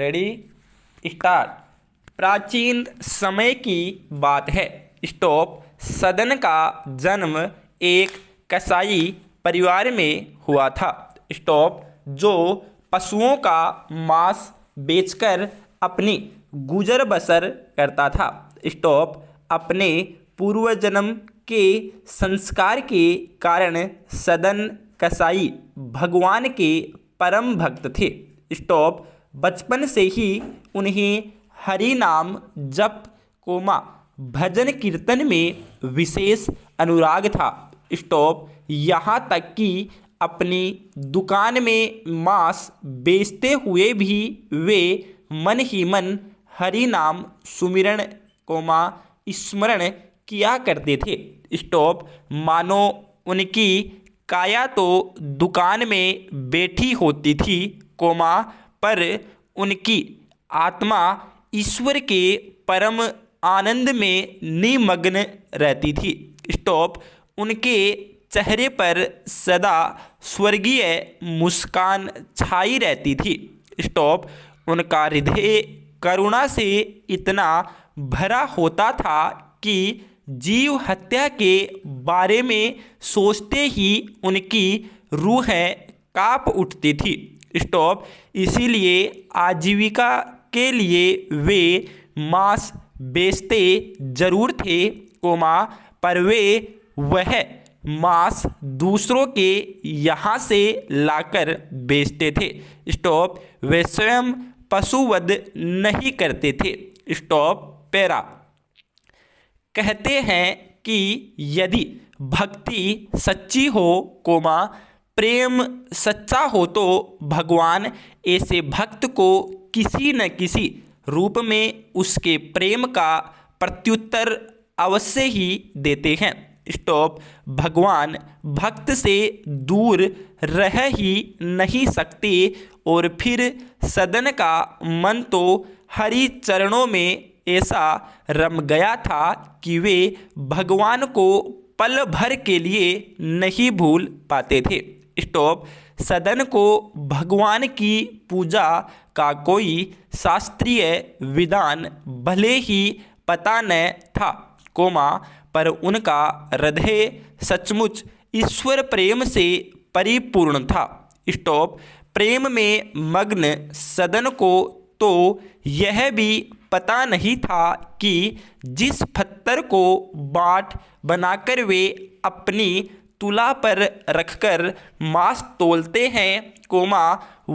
Ready start. प्राचीन समय की बात है। स्टॉप। सदन का जन्म एक कसाई परिवार में हुआ था। स्टॉप। जो पशुओं का मांस बेचकर अपनी गुजर बसर करता था। स्टॉप। अपने पूर्व जन्म के संस्कार के कारण सदन कसाई भगवान के परम भक्त थे। स्टॉप। बचपन से ही उन्हें हरि नाम जप भजन कीर्तन में विशेष अनुराग था। स्टॉप। यहाँ तक कि अपनी दुकान में मांस बेचते हुए भी वे मन ही मन हरि नाम सुमिरन स्मरण किया करते थे। स्टॉप। मानो उनकी काया तो दुकान में बैठी होती थी पर उनकी आत्मा ईश्वर के परम आनंद में निमग्न रहती थी। स्टॉप। उनके चेहरे पर सदा स्वर्गीय मुस्कान छाई रहती थी। स्टॉप। उनका हृदय करुणा से इतना भरा होता था कि जीव हत्या के बारे में सोचते ही उनकी रूहें कांप उठती थी। स्टॉप। इसीलिए आजीविका के लिए वे मांस बेचते जरूर थे पर वे वह मांस दूसरों के यहाँ से लाकर बेचते थे। स्टॉप। वे स्वयं पशुवध नहीं करते थे। स्टॉप। पैरा। कहते हैं कि यदि भक्ति सच्ची हो प्रेम सच्चा हो तो भगवान ऐसे भक्त को किसी न किसी रूप में उसके प्रेम का प्रत्युत्तर अवश्य ही देते हैं। स्टॉप। भगवान भक्त से दूर रह ही नहीं सकते और फिर सदन का मन तो हरि चरणों में ऐसा रम गया था कि वे भगवान को पल भर के लिए नहीं भूल पाते थे। स्टॉप। सदन को भगवान की पूजा का कोई शास्त्रीय विधान भले ही पता न था पर उनका हृदय सचमुच ईश्वर प्रेम से परिपूर्ण था। स्टॉप। प्रेम में मग्न सदन को तो यह भी पता नहीं था कि जिस पत्थर को बाट बनाकर वे अपनी तुला पर रखकर मांस तोलते हैं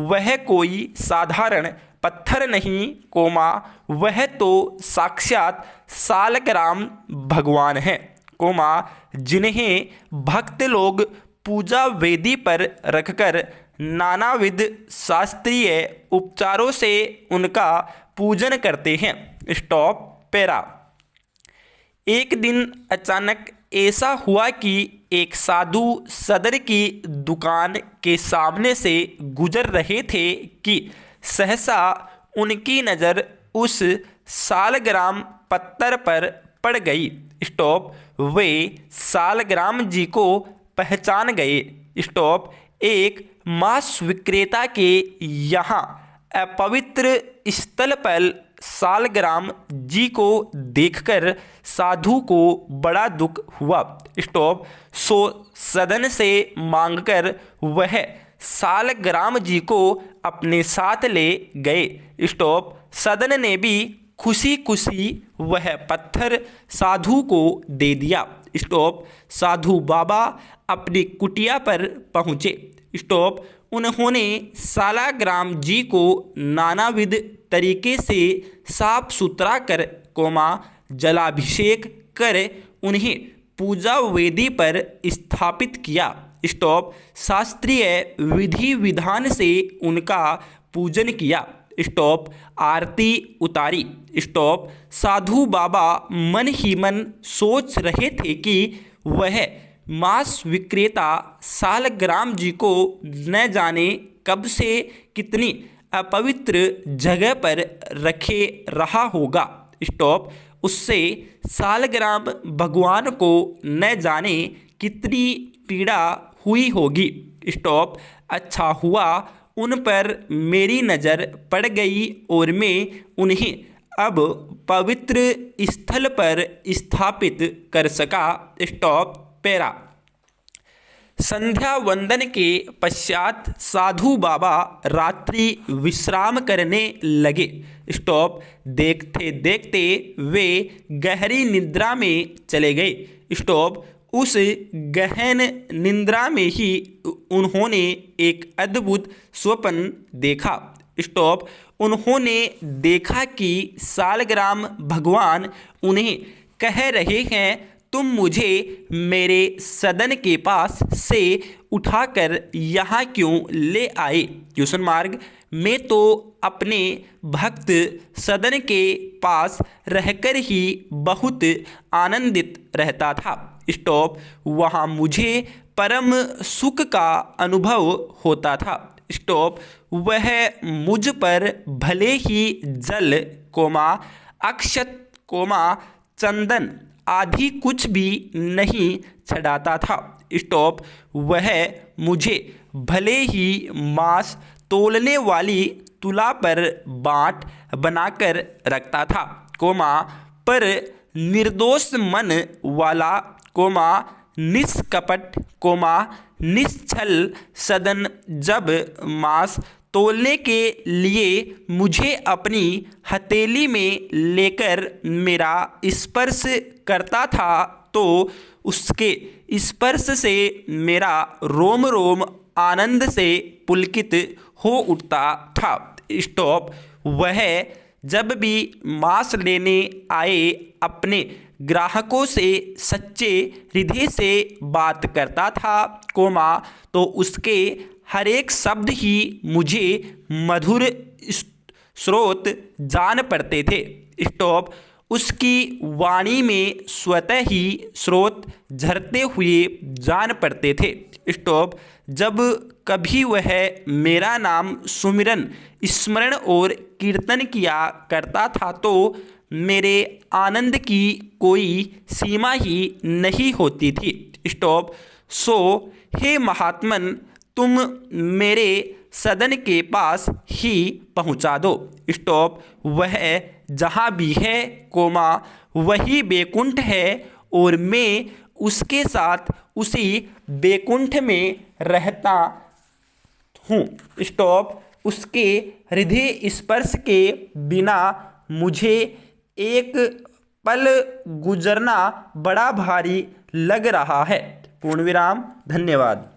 वह कोई साधारण पत्थर नहीं वह तो साक्षात सालग्राम भगवान है जिन्हें भक्त लोग पूजा वेदी पर रखकर नानाविध शास्त्रीय उपचारों से उनका पूजन करते हैं। स्टॉप। पैरा। एक दिन अचानक ऐसा हुआ कि एक साधु सदर की दुकान के सामने से गुजर रहे थे कि सहसा उनकी नज़र उस सालग्राम पत्थर पर पड़ गई। स्टॉप। वे सालग्राम जी को पहचान गए। स्टॉप। एक मांस विक्रेता के यहाँ अपवित्र स्थल पर सालग्राम जी को देखकर साधु को बड़ा दुख हुआ। स्टॉप। सो सदन से मांगकर वह सालग्राम जी को अपने साथ ले गए। स्टॉप। सदन ने भी खुशी खुशी वह पत्थर साधु को दे दिया। स्टॉप। साधु बाबा अपनी कुटिया पर पहुँचे। स्टॉप। उन्होंने सालग्राम जी को नानाविध तरीके से साफ सुथरा कर जलाभिषेक कर उन्हें पूजा वेदी पर स्थापित किया। स्टॉप। शास्त्रीय विधि विधान से उनका पूजन किया। स्टॉप। आरती उतारी। स्टॉप। साधु बाबा मन ही मन सोच रहे थे कि वह मांस विक्रेता सालग्राम जी को न जाने कब से कितनी अपवित्र जगह पर रखे रहा होगा। स्टॉप। उससे सालग्राम भगवान को न जाने कितनी पीड़ा हुई होगी। स्टॉप। अच्छा हुआ उन पर मेरी नज़र पड़ गई और मैं उन्हें अब पवित्र स्थल पर स्थापित कर सका। Stop para. संध्या वंदन के पश्चात साधु बाबा रात्रि विश्राम करने लगे। स्टॉप। देखते देखते वे गहरी निद्रा में चले गए। स्टॉप। उस गहन निद्रा में ही उन्होंने एक अद्भुत स्वप्न देखा। स्टॉप। उन्होंने देखा कि सालग्राम भगवान उन्हें कह रहे हैं, तुम मुझे मेरे सदन के पास से उठाकर यहाँ क्यों ले आए? Question mark. मैं तो अपने भक्त सदन के पास रहकर ही बहुत आनंदित रहता था। स्टॉप। वहाँ मुझे परम सुख का अनुभव होता था। स्टॉप। वह मुझ पर भले ही जल कोमा अक्षत कोमा चंदन आदि कुछ भी नहीं चढ़ाता था। स्टॉप। वह मुझे भले ही मांस तोलने वाली तुला पर बाट बनाकर रखता था, कोमा पर निर्दोष मन वाला, कोमा निष्कपट, कोमा निश्चल सदन जब मांस तोलने के लिए मुझे अपनी हथेली में लेकर मेरा स्पर्श करता था तो उसके स्पर्श से मेरा रोम रोम आनंद से पुलकित हो उठता था। स्टॉप। वह जब भी मांस लेने आए अपने ग्राहकों से सच्चे हृदय से बात करता था, कोमा तो उसके हर एक शब्द ही मुझे मधुर स्रोत जान पड़ते थे। स्टॉप। उसकी वाणी में स्वतः ही स्रोत झरते हुए जान पड़ते थे। स्टॉप। जब कभी वह मेरा नाम सुमिरन, स्मरण और कीर्तन किया करता था तो मेरे आनंद की कोई सीमा ही नहीं होती थी। स्टॉप। सो हे महात्मन, तुम मेरे सदन के पास ही पहुंचा दो। स्टॉप। वह जहाँ भी है, कोमा वही बैकुंठ है और मैं उसके साथ उसी बैकुंठ में रहता हूँ। स्टॉप। उसके हृदय स्पर्श के बिना मुझे एक पल गुजरना बड़ा भारी लग रहा है। पूर्ण विराम। धन्यवाद।